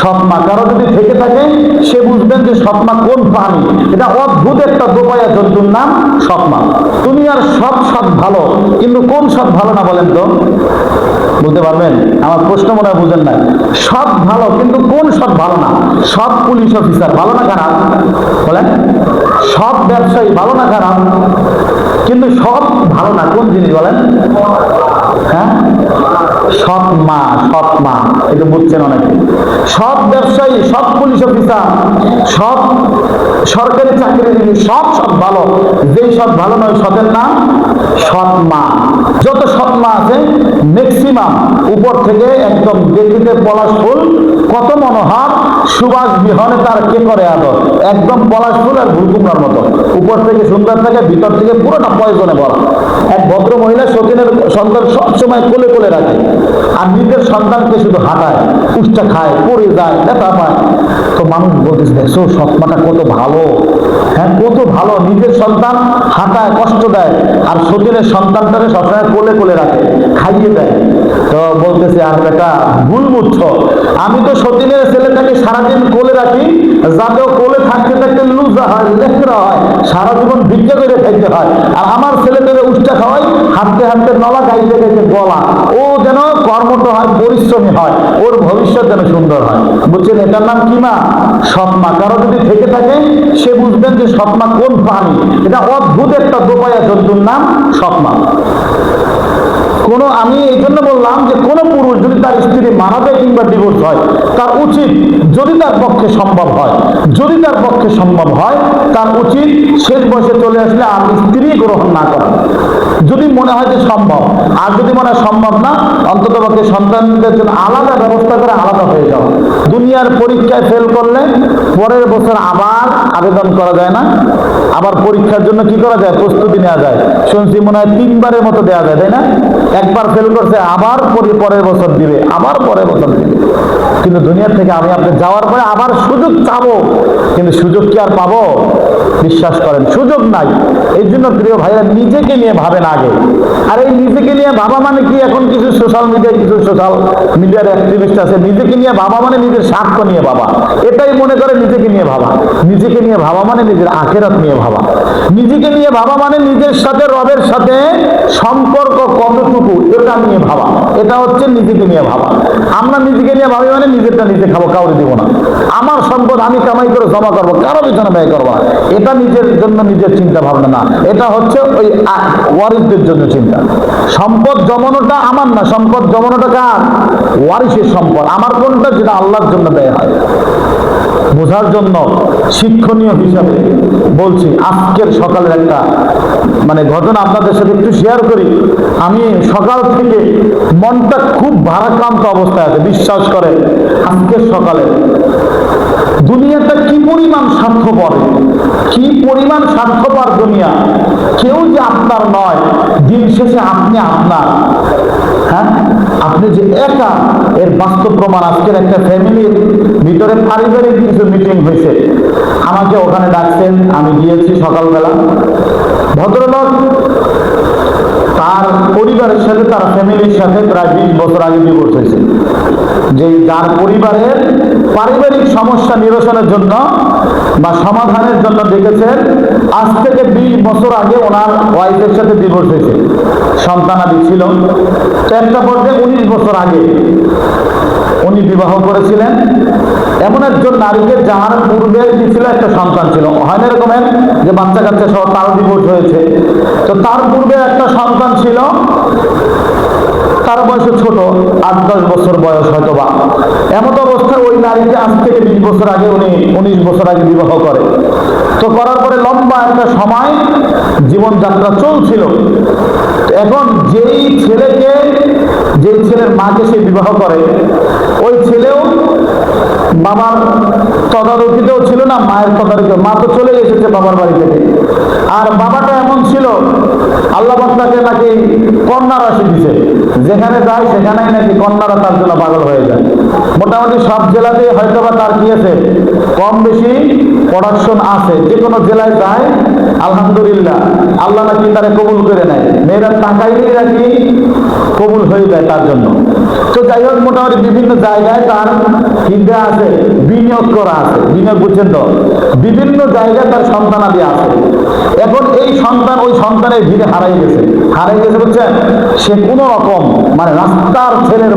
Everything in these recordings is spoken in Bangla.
সৎ মা কারো যদি থেকে থাকে সে বুঝবেন যে সৎ মা কোন প্রাণী। এটা অদ্ভুত একটা দোপায়া জন্তুর নাম সৎ মা। দুনিয়ার সব সৎ ভালো, কিন্তু কোন সৎ ভালো না বলেন তো? বুঝতে পারবেন আমার প্রশ্ন? মনে হয় বুঝেন নাই। সৎ ভালো, কিন্তু কোন সৎ ভালো না? সৎ পুলিশ অফিসার ভালো না খারাপ বলেন? সৎ ব্যবসায়ী ভালো না খারাপ? কিন্তু সৎ ভালো না কোন জিনিস বলেন? হ্যাঁ, সৎ মা। সৎ মা এটা বুঝছেন অনেকে। সৎ ব্যবসায়ী, সৎ পুলিশ অফিসার, সৎ সরকারি চাকরিজীবী, সব সৎ ভালো। যেই সৎ ভালো নয় সতের নাম সৎ মা। যত সৎ মা আছে ম্যাক্সিমাম উপর থেকে একদম দেখিতে পলাশ ফুল, কত মনোহর, সুবাস বিহনে তার কে করে আদর। একদম পলাশ ফুল আর ভুলকুমড়ার মতো, উপর থেকে সুন্দর থাকে, ভিতর থেকে পুরোটা পয়জনে ভরা। এক ভদ্র মহিলা সতীনের সন্তান সবসময় কোলে কোলে রাখে, আর নিজের সন্তানকে শুধু হাঁটায়, উষ্টা খায়, পড়ে যায়, ব্যথা পায়। তো মানুষ বলতেছে দেখছো সৎমাটা কত ভালো। হ্যাঁ, কত ভালো, নিজের সন্তান হাঁটায়, কষ্ট দেয়, আর সতীনের সন্তানটাকে সবসময় কোলে কোলে রাখে, খাইয়ে দেয়। তো বলতেছে আর বেটা ভুল বুঝছো, আমি তো সতীনের ছেলেটাকে সারাদিন কোলে রাখি যাতে কোলে থাকতে থাকতে লুজা হয়, লেখরা হয়, সারা জীবন ভিক্ষা করে খাইতে হয়। আর আমার ছেলেটাকে উষ্টা খাওয়াই, হাঁটতে হাঁটতে নলা, গাইতে গাইতে গলা, ও যেন কর্মঠ হয়, পরিশ্রমী হয়, ওর ভবিষ্যৎ যেন সুন্দর হয়। বুঝছেন এটার নাম কি মা? সৎ মা। কারো যদি থেকে থাকে সে বুঝবেন যে সৎ মা কোন প্রাণী। এটা অদ্ভুত একটা দোপায়া জন্তুর নাম সৎ মা। আমি এই জন্য বললাম যে কোন পুরুষ যদি তার স্ত্রী মারা যায় কিংবা ডিভোর্স হয়, তার উচিত যদি তার পক্ষে সম্ভব হয়, তার উচিত শেষ বয়সে চলে আসলে আর স্ত্রী গ্রহণ না করা, যদি মনে হয় যে সম্ভব। আর যদি মনে হয় সম্ভব না, অন্তত পক্ষে সন্তানদের জন্য আলাদা ব্যবস্থা করে আলাদা হয়ে যাও। দুনিয়ার পরীক্ষায় ফেল করলে পরের বছর আবার আবেদন করা যায় না? আবার পরীক্ষার জন্য কি করা যায়? প্রস্তুতি নেওয়া যায়। শুনছি মনে হয় 3 বারের মতো দেওয়া যায়, তাই না? একবার ফেল করছে আবার পরের বছর দিবে, আবার পরের বছর দিবে। কিন্তু দুনিয়ার থেকে আমি আপনি যাওয়ার পরে আবার সুযোগ চাবো, কিন্তু সুযোগ কি আর পাবো? বিশ্বাস করেন সুযোগ নাই। এই জন্য প্রিয় ভাইরা নিজেকে নিয়ে ভাবেন আগে। আর এই নিজেকে নিয়ে ভাবা মানে কি, এখন কিছু সোশ্যাল মিডিয়ার অ্যাক্টিভিস্ট আছে, নিজেকে নিয়ে ভাবা মানে নিজের স্বার্থ নিয়ে ভাবা, এটাই মনে করে নিজেকে নিয়ে ভাবা। নিজেকে নিয়ে ভাবা মানে নিজের আখেরাত নিয়ে ভাবা। নিজেকে নিয়ে ভাবা মানে নিজের সাথে রবের সাথে সম্পর্ক কতটুকু, এটা নিয়ে ভাবা। এটা হচ্ছে নিজেকে নিয়ে ভাবা। আমরা নিজেকে নিয়ে ভাবি মানে নিজেরটা নিজে খাবো, কাউরে দিব না। আমার সম্পদ আমি কামাই করে জমা করবো, কারো পিছনে ব্যয় করবো, এটা নিজের জন্য নিজের চিন্তা ভাবনা না। এটা হচ্ছে ওই ওয়ারিসদের জন্য চিন্তা। সম্পদ জমানোটা আমার না, সম্পদ জমানোটা কার? ওয়ারিসের সম্পদ। আমার কোনটা? যেটা আল্লাহর জন্য ব্যয় হয়। বোঝার জন্য শিক্ষণীয় হিসাবে বলছি, আজকের সকালের একটা ঘটনা আপনাদের সাথে একটু শেয়ার করি। আমি সকাল থেকে মনটা খুব ভারাক্রান্ত অবস্থায় আছে। বিশ্বাস করে আজকের সকালে দুনিয়াটা কি পরিমাণ স্বার্থপর, কি পরিমাণ স্বার্থপর দুনিয়া। কেউ যে আপনার নয়, দিন শেষে আপনি আপনার। হ্যাঁ, আপনি যে একা, এর বাস্তব প্রমাণ আজকের একটা ফ্যামিলির ভিতরে পারিবারিক কিছু মিটিং হয়েছে। আমাকে ওখানে ডাকছেন, আমি গিয়েছি সকালবেলা। ভদ্রলোক তার পরিবারের সাথে, তার ফ্যামিলির সাথে প্রায় 20 বছর আগে ডিভোর্স হয়েছে। যে যার পরিবারের পারিবারিক সমস্যা নিরসনের জন্য বা সমাধানের জন্য ডেকেছেন, আজ থেকে 20 বছর আগে ওনার ওয়াইফের সাথে ডিভোর্স হয়েছে, সন্তানাদি ছিল। তো একটা পর্যায়ে 19 বছর আগে উনি বিবাহ করেছিলেন এমন একজন নারীকে যার পূর্বে কি ছিল, একটা সন্তান ছিল। হয় না এরকমের যে বাচ্চা কাচ্চা সহ তার ডিভোর্স হয়েছে। তো তার পূর্বে একটা সন্তান ছিল, তার বয়স ছোট, 8-10 বছর বয়স হয়তো বা। এমন অবস্থায় ওই নারীকে আজ থেকে 20 বছর আগে উনি 19 বছর আগে বিবাহ করে। তো করার পরে লম্বা একটা সময় জীবনযাত্রা চলছিল। এখন যেই ছেলের মাকে সে বিবাহ করে, ওই ছেলেও বাবার তদারকিতেও ছিল না, মায়ের তদারকি, মা তো চলে এসেছে বাবার বাড়ি থেকে। আর বাবাটা এমন ছিল, আল্লাহ পাক তাকে নাকি কন্যা রাশি দিছে, যেখানে যায় সেখানেই নাকি কন্যারা তার জন্য পাগল হয়ে যায়। মোটামুটি সব জেলাতে হয়তো বা তার কি আছে, কম বেশি প্রোডাকশন আছে, যে কোনো জেলায় যায় আলহামদুলিল্লাহ আল্লাহ নাকি তারা কবুল করে নেয়, মেয়েরা তাকাইলেই নাকি কবুল হয়ে যায় তার জন্য। তো যাই হোক, মোটামুটি বিভিন্ন জায়গায় তার চিন্তা আছে, বিনিয়োগ করা আছে, বিনিয়োগ বুঝছেন তো, বিভিন্ন জায়গায় তার সন্তানাদি আছে। এখন এই সন্তান ওই সন্তানের ভিড়ে হারাই গেছে বুঝছেন। সে কোনো রকম মানে রাস্তার ছেলের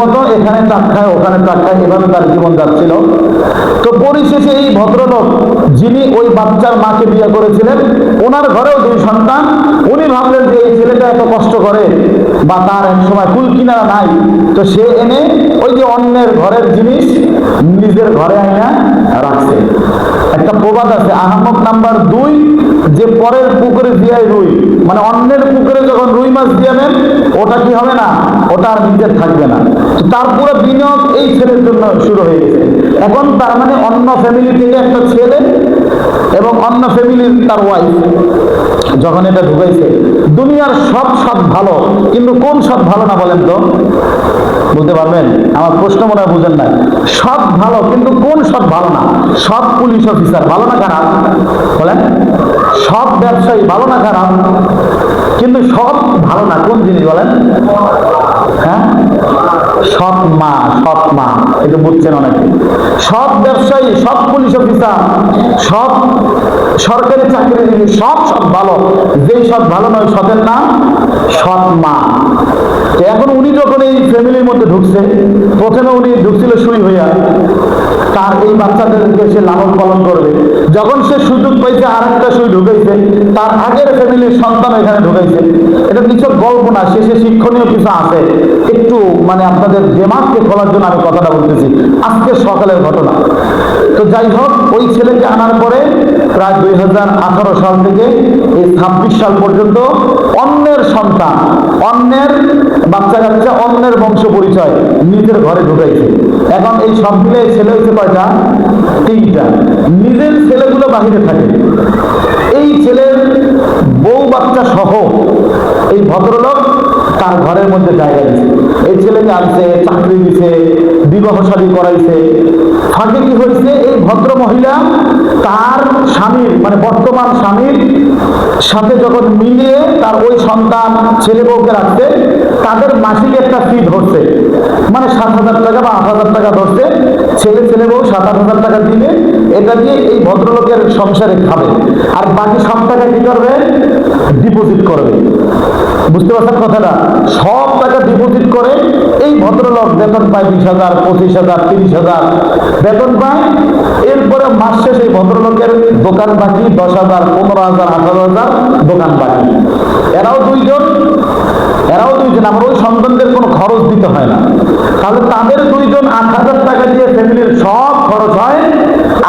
মতো এখানে টাক খায় ওখানে টাক খায়, এভাবে তার জীবন যাচ্ছিল। তো পরিশেষে এই ভদ্রলোক যিনি ওই বাচ্চার মাকে বিয়ে করেছিলেন, ওনার ঘরেও দুই সন্তান। উনি ভাবলেন যে এই ছেলেটা এত কষ্ট করে বা তার এক সময় কুল কিনারা নাই, তো সে এনে ওই যে অন্যের ঘরের জিনিস নিজের ঘরে আইনা রাখছে। একটা প্রবাদ আছে, আহমক নাম্বার 2, যে পরের পুকুরে দিয়াই রুই, মানে অন্যের পুকুরে যখন রুই মাছ দিয়াবেন ওটা কি হবে না, ওটা আর নিজের থাকবে না। তো তার পুরো বিনিয়োগ এই ছেলের জন্য শুরু হয়ে গেছে। এখন তার মানে অন্য ফ্যামিলি থেকে একটা ছেলে এবং অন্য ফ্যামিলির তার ওয়াইফ যখন এটা ঢুকাইছে, দুনিয়ার সব সব ভালো, কিন্তু কোন সব ভালো না বলেন তো, বলতে পারবেন? আমার প্রশ্ন মনে হয় বুঝেন না। সব ভালো, কিন্তু কোন সব ভালো না? সব পুলিশ অফিসার ভালো না খারাপ বলেন? সব ব্যবসায়ী ভালো না খারাপ? কিন্তু সব ভালো না কোন জিনিস বলেন? হ্যাঁ, সৎ মা, এটা বুঝছেন অনেকে। সব ব্যবসায়ী, সব পুলিশ অফিসার, সব সরকারি চাকরিজীবী, সব ভালো। যেই সব ভালো নয়, সতের নাম সৎ মা। এখন উনি যখন এই ফ্যামিলির মধ্যে ঢুকছে, প্রথমে উনি ঢুকছিল সুই হইয়া, তার এই বাচ্চাদেরকে সে লালন পালন করবে। যখন সে সুযোগ পাইছে আর একটা সুই ঢুকাইছে, তার আগের ফ্যামিলির সন্তান এখানে ঢুকাইছে। এটা নিছক গল্প না, শেষে শিক্ষণীয় কিছু আছে। একটু মানে আপনাদের দিমাগকে খোলার জন্য আমি কথাটা বলতেছি, আজকে সকালের ঘটনা। তো যাই হোক, ওই ছেলেকে আনার পরে প্রায় 2018 সাল থেকে এই 26 সাল পর্যন্ত অন্যের সন্তান, অন্যের বাচ্চা কাচ্চা, অন্যের বংশ পরিচয় নিজের ঘরে ঢুকাইছে। এখন এই সব মিলে ছেলে হয়েছে কয়টা? 3টা। নিজের ছেলেগুলো বাহিরে থাকে। এই ছেলের বউ বাচ্চা সহ এই ভদ্রলোক তার ঘরের মধ্যে জায়গা দিচ্ছে। এই ছেলেকে আনছে, চাকরি দিছে, বিবাহ শাদী করাইছে। ফাঁকে কি হয়েছে, এই ভদ্র মহিলা তার স্বামীর মানে বর্তমান স্বামীর সাথে যখন মিলিয়ে তার ওই সন্তান ছেলে বউকে রাখছে, তাদের মাসিক একটা ফি ধরছে, মানে 7,000 টাকা বা 8,000 টাকা ধরছে। ছেলে বউ 7,000 টাকা দিলে এটা দিয়ে এই ভদ্রলোকের সংসারে খাবে, আর বাকি সব টাকা কি করবে? ডিপোজিট করবে। বুঝতে পারছেন কথাটা? সব টাকা ডিপোজিট করে এই ভদ্রলোক বেতন পায় 20,000, 25,000, 30,000 বেতন পায়। এরপরে মাস শেষে এই ভদ্রলোকের দোকান বাকি 10,000, 15,000, 18,000 দোকান বাকি। এরাও দুইজন, আমার ওই সন্তানদের কোনো খরচ দিতে হয় না। তাহলে তাদের দুইজন 8,000 টাকা দিয়ে ফ্যামিলির সব খরচ হয়,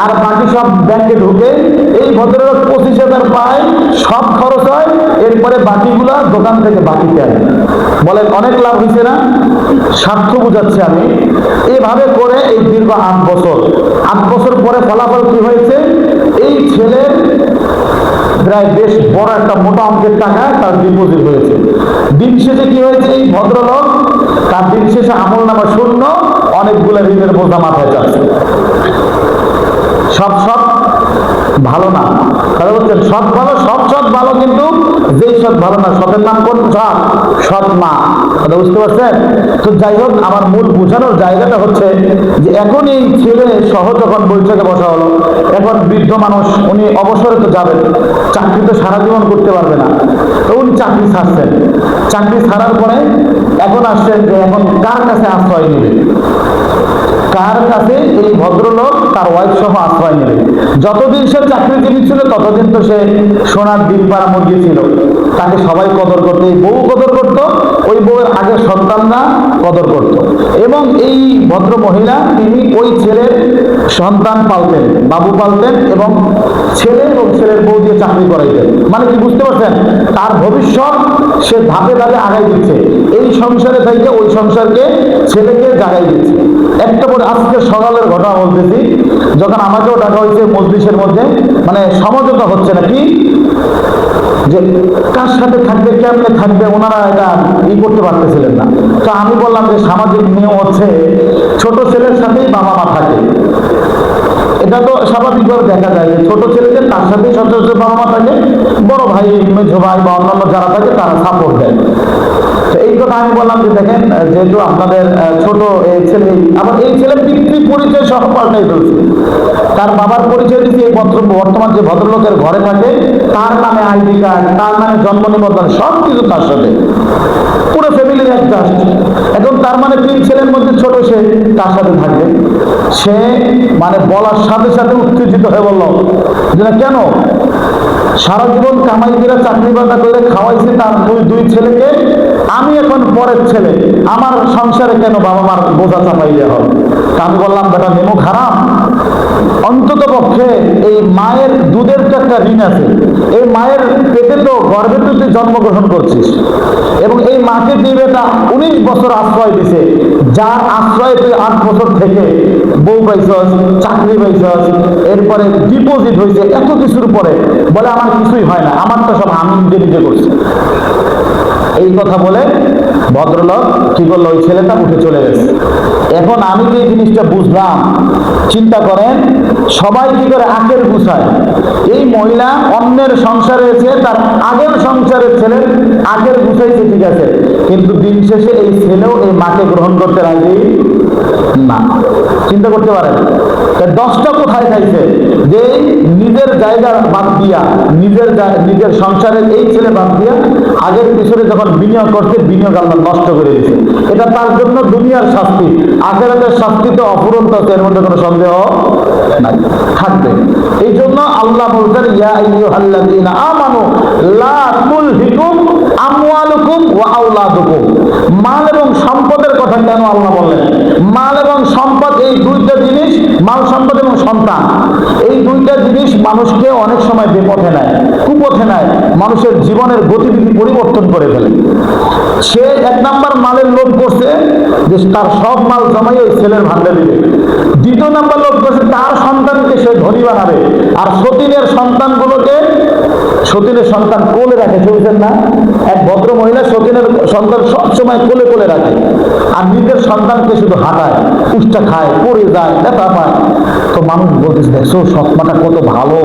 আর বাকি সব ব্যাংকে ঢুকে। এই ভদ্রলোক 25,000 পায়, সব খরচ হয়, এরপরে বাকিগুলা দোকান থেকে বাকিতে আসে। বলেন অনেক লাভ হয়েছে না? স্বার্থ বুঝাচ্ছে আমি। এভাবে করে এই দীর্ঘ 8 বছর পরে ফলাফল কি হয়েছে? এই ছেলের প্রায় বেশ বড় একটা মোটা অঙ্কের টাকা তার ডিপোজিট হয়েছে। দিন শেষে কি হয়েছে? এই ভদ্রলোক তার দিন শেষে আমল নামা শূন্য, অনেকগুলো ঋণের বোঝা মাথায় যাচ্ছে। সব ভালো না, তাহলে বলছেন সৎ ভালো, সব ভালো, কিন্তু যেই সৎ ভালো না, সতের নাম কোন? সৎ মা। কথা বুঝতে পারছেন? তো যাই হোক, আমার মূল বোঝানোর জায়গাটা হচ্ছে যে এখন এই ছেলে সহ যখন বৈঠকে বসা হলো, এখন বৃদ্ধ মানুষ, উনি অবসরে তো যাবেন, চাকরি তো সারা জীবন করতে পারবে না। তো উনি চাকরি ছাড়ছেন। চাকরি ছাড়ার পরে এখন আসছেন যে এখন কার কাছে আশ্রয় নেবে, কার কাছে এই ভদ্রলোক তার ওয়াইফ সহ আশ্রয় নেবে। যতদিন সে চাকরিজীবী ছিল ততদিন তো সে সোনার দিন পাড়া মুরগি ছিল, তাকে সবাই কদর করতো, এই বউ কদর করতো, ওই বউয়ের আগের সন্তানরা কদর করত। এবং এই ভদ্র মহিলা তিনি ওই ছেলের সন্তান পালতেন, বাবু পালতেন, এবং ছেলে এবং ছেলের বউ দিয়ে চাকরি করাইতেন। মানে কি বুঝতে পারছেন? তার ভবিষ্যৎ সে ধাপে ধাপে আগাই দিচ্ছে। এই সংসারে থেকে ওই সংসারকে, ছেলেকে জাগাই দিচ্ছে। একটা পরে আজকে সকালের ঘটনা বলতেছি, যখন আমাকেও ডাকা হয়েছে মজলিসের মধ্যে, মানে সমঝোতা হচ্ছে না কি যে কার সাথে থাকবে, কেমনে থাকবে, ওনারা এটা করতে পারতেছিলেন না। তো আমি বললাম যে সামাজিক নিয়ম হচ্ছে ছোট ছেলের সাথেই বাবা মা থাকে। এটা তো স্বাভাবিকভাবে দেখা যায় যে ছোট ছেলেদের তার সাথেই সচরাচর বাবা মা থাকে, বড় ভাই মেঝো ভাই বা অন্যান্য যারা থাকে তারা সাপোর্ট দেয়। তো এই কথা আমি বললাম যে দেখেন, যেহেতু আপনাদের ছোট ছেলে, আবার এই ছেলে পিতৃ পরিচয় সহ পাল্টাই ফেলছে, তার বাবার পরিচয় দিচ্ছে এই বর্তমান যে ভদ্রলোকের ঘরে থাকে তার নামে আইডি কার্ড, তার নামে জন্ম নিবন্ধন সব কিছু তার সাথে, পুরো ফ্যামিলির অ্যাডজাস্ট। এখন তার মানে 3 ছেলের মধ্যে ছোট সে তার সাথে থাকবে। সে মানে বলার সাথে সাথে উত্তেজিত হয়ে বলল যে না, কেন সারা জীবন কামাই করে চাকরি বাকরি করে খাওয়াইছে তার দুই ছেলেকে, আমি এখন পরের ছেলে, আমার সংসারে কেন বাবা মার বোঝা চাপাইলে হবে? তা আমি বললাম বেটা নেমুখ হারাম, অন্তত পক্ষে এই মায়ের দুধের তো একটা ঋণ আছে। এই মায়ের পেটে তো গর্ভে তো তুই জন্মগ্রহণ করছিস, এবং এই মাকে দিবে তা 19 বছর আশ্রয় দিছে, যার আশ্রয় তুই 8 বছর থেকে বউ পাইছস, চাকরি পাইছস, এরপরে ডিপোজিট হয়েছে, এত কিছুর পরে বলে আমার কিছুই হয় না, আমার তো সব আমি নিজে নিজে করছি। এই কথা বলে ভদ্রলোক কি করলো, ওই ছেলেটা উঠে চলে গেছে। এখন আমি যে জিনিসটা বুঝলাম, চিন্তা করেন সবাই কি করে আখের গুছায়। এই মহিলা অন্যের সংসারে এসে তার আগের সংসারের ছেলের আখের গুছাইছে, ঠিক আছে, কিন্তু দিন শেষে এই ছেলেও এই মাকে গ্রহণ করতে রাজি না। চিন্তা করতে পারেন 10টা কোথায় খাইছে, যে নিজের জায়গা বাদ দিয়া, নিজের সংসারের এই ছেলে বাদ দিয়া আগের পিছনে যখন বিনিয়োগ করতে, বিনিয়োগ আল্লাহ নষ্ট করে দিয়েছে। এটা তার জন্য দুনিয়ার শাস্তি, আখিরাতের শাস্তি তো অফুরন্ত, এর মধ্যে কোনো সন্দেহ নাই, থাকবে। এই জন্য আল্লাহ বলছেন ইয়া আইয়ুহাল্লাযীনা আমানু লা তুলহিকুম আমওয়ালুকুম ওয়া আওলাদুকুম। মাল এবং সম্পদের কথা কেন আল্লাহ বললেন? মাল এবং সম্পদ এই দুইটা জিনিস, মাল সম্পদ এবং সন্তান, এই দুইটা জিনিস মানুষকে অনেক সময় বিপথে নেয়, কুপথে নেয়, মানুষের জীবনের গতিবিধি পরিবর্তন করে ফেলে। সে 1 নাম্বার মালের লোভ করছে যে তার সব মাল জমাই ওই ছেলের ভান্ডে দিবে। 2 নাম্বার লোভ করছে তার সন্তানকে সে ধনী বানাবে। আর সতীনের সন্তান কোলে রাখে, শুনছেন না? এক ভদ্র মহিলা সতীনের সন্তান সবসময় কোলে কোলে রাখে, আর নিজের সন্তানকে শুধু হাঁটায়, উষ্টা খায়, পড়ে যায়, ব্যথা পায়। তো মানুষ বলতেছে দেখছো সৎমাটা কত ভালো,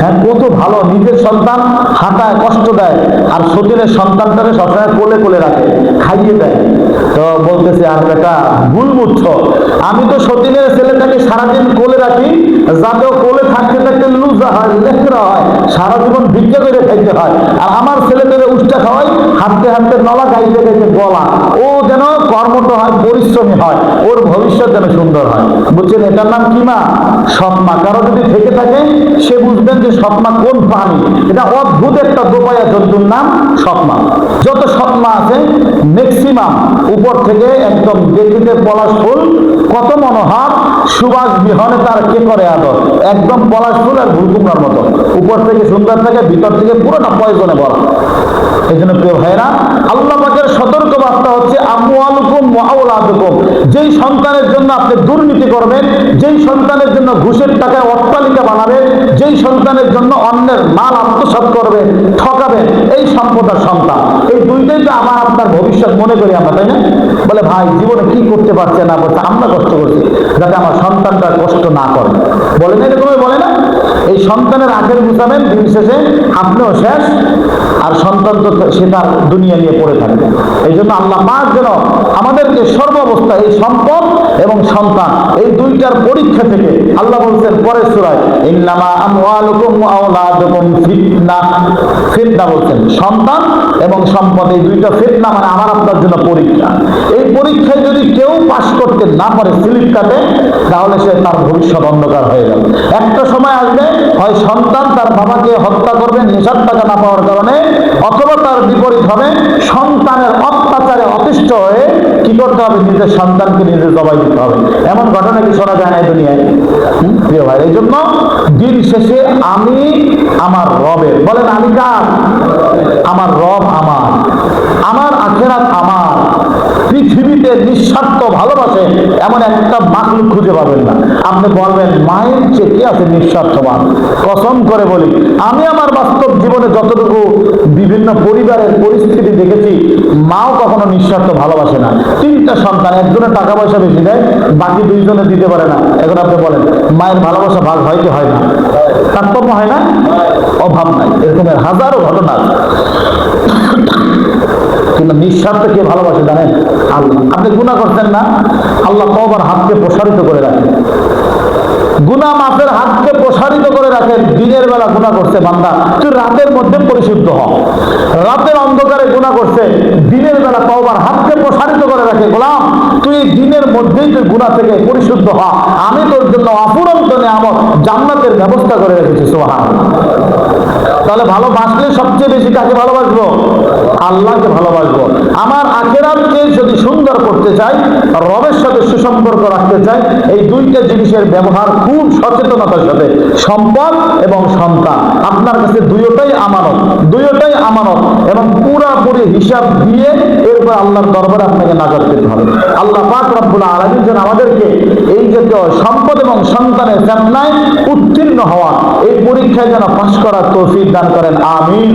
হ্যাঁ কত ভালো, নিজের সন্তান হাঁটায়, কষ্ট দেয়, আর সতীনের সন্তানটাকে সবসময় কোলে কোলে রাখে, খাইয়ে দেয়। তো বলতেছে আর বেটা ভুল বুঝছো, আমি তো সতীনের ছেলেটাকে সারাদিন কোলে রাখি যাতে কোলে থাকতে থাকতে লুজা হয়, লেখরা হয়, সারা জীবন ভিক্ষা করে খাইতে হয়। আর আমার ছেলেটাকে উষ্টা খাওয়াই, হাঁটতে হাঁটতে নলা, গাইতে গাইতে গলা, ও যেন কর্মঠ হয়, পরিশ্রমী হয়, ওর ভবিষ্যৎ যেন সুন্দর হয়। বুঝছেন, এটার নাম কি মা? সৎমা। কারো যদি থেকে থাকে সে বুঝবেন যে সৎমা কোন প্রাণী। এটা অদ্ভুত একটা দোপায়া জন্তুর নাম সৎমা। যত সৎমা আছে ম্যাক্সিমাম উপর থেকে একদম দেখিতে পলাশ ফুল, কত মনোহর, সুবাস বিহনে তার কে করে আদর, একদম পলাশ ফুল আর ভুলকুমড়ার মতো, উপর থেকে সুন্দর থাকে, ভিতর থেকে পুরোটা পয়জনে ভরা। এই জন্য প্রিয় ভাইরা, আল্লাহ পাকের সতর্ক বার্তা হচ্ছে আমওয়ালুকুম ওয়া আওলাদুকুম। যেই সন্তানের জন্য আপনি দুর্নীতি করবেন, যেই সন্তানের জন্য ঘুষের টাকায় অট্টালিকা বানাবেন, যেই সন্তানের জন্য অন্যের মাল আত্মসাৎ করবেন, ঠকাবেন, এই সম্পদের সন্তান, এই দুইটাই তো আমার আপনার ভবিষ্যৎ মনে করি আমরা, তাই না? বলে ভাই জীবনে কি করতে পারছে না পারছে, আমরা কষ্ট করছি যাতে আমার সন্তানটা কষ্ট না করে, বলে না? এরকম বলে না? এই সন্তানের আখের গুছাবেন, দিন শেষে আপনিও শেষ, আর সন্তান তো সে তার দুনিয়া নিয়ে পড়ে থাকবে। এই জন্য আল্লাহ পাক যেন আমাদেরকে সর্বাবস্থায় এই সম্পদ এবং সন্তান, এই দুইটার পরীক্ষা থেকে, আল্লাহ বলছেন পরের সূরায় ইন্নামা আমওয়ালুকুম ওয়া আওলাদুকুম ফিতনা, ফিতনা বলছেন সন্তান এবং সম্পদ, এই দুইটা ফিতনা, মানে আমার আপনার জন্য পরীক্ষা। এই পরীক্ষায় যদি কেউ পাশ করতে না পারে, স্লিপ কাটে, তাহলে সে তার ভবিষ্যৎ অন্ধকার হয়ে যাবে। একটা সময় আসবে, হয় সন্তান তার বাবাকে হত্যা করবে নেশার টাকা না পাওয়ার কারণে, অথবা তার বিপরীত হবে, সন্তানের অত্যাচারে অতিষ্ঠ হয়ে কি করতে হবে, নিজের সন্তানকে নিজে জবাই দিতে হবে। এমন ঘটনা কি শোনা যায় না এই দুনিয়ায়? প্রিয় ভাই, এই জন্য দিন শেষে আমি আমার রবের, বলেন আমি কার? আমার রব আমার, আমার আখিরাত আমার, পৃথিবীতে পৃথিবীতে নিঃস্বার্থ ভালোবাসে এমন একটা মাখলুক খুঁজে পাবেন না। আপনি বলবেন মায়ের চেয়ে কে আছে নিঃস্বার্থবান? কসম করে বলি, আমি আমার বাস্তব জীবনে যতটুকু বিভিন্ন পরিবারের পরিস্থিতি দেখেছি, মাও কখনো নিঃস্বার্থ ভালোবাসে না। 3টা সন্তান, একজনের টাকা পয়সা বেশি দেয়, বাকি 2জনে দিতে পারে না। এখন আপনি বলেন মায়ের ভালোবাসা ভাগ হয় কি হয় না? তারতম্য হয় না? অভাব নাই, এরকমের হাজারো ঘটনা আছে। কিন্তু নিঃস্বার্থে কে ভালোবাসে জানেন? আল্লাহ। আপনি গুনাহ করছেন না, আল্লাহ তওবার হাতকে প্রসারিত করে রাখেন, গুনাহ মাফের হাতকে প্রসারিত করে রাখেন। দিনের বেলা গুনাহ করছে বান্দা, তুই রাতের মধ্যে পরিশুদ্ধ হ। রাতের অন্ধকারে গুনাহ করছে, দিনের বেলা তওবার হাতকে প্রসারিত করে রাখে, গোলাম তুই দিনের মধ্যেই তুই গুনাহ থেকে পরিশুদ্ধ হ, আমি তোর জন্য অফুরন্ত নিয়ামত জান্নাতের ব্যবস্থা করে রেখেছি। সুবহানাল্লাহ। তাহলে ভালোবাসলে সবচেয়ে বেশি কাকে ভালোবাসবো? আল্লাহকে ভালোবাসবো। আমার আখিরাতকে যদি সুন্দর করতে চাই, রবের সাথে সুসম্পর্ক রাখতে চাই, এই 2টা জিনিসের ব্যবহার খুব সচেতনতার সাথে, সম্পদ এবং সন্তান। আপনার কাছে দুইটাই আমানত, দুইটাই আমানত, এবং পুরাপুরি হিসাব দিয়ে এরপর আল্লাহর দরবারে আপনাকে নাজাত পেতে হবে। আল্লাহ পাক রব্বুল আলামিন যেন আমাদেরকে এই জাতীয় সম্পদ এবং সন্তানের ফিতনায় উত্তীর্ণ হওয়া, এই পরীক্ষায় যেন পাশ করার তৌফিক দান করেন। আমিন।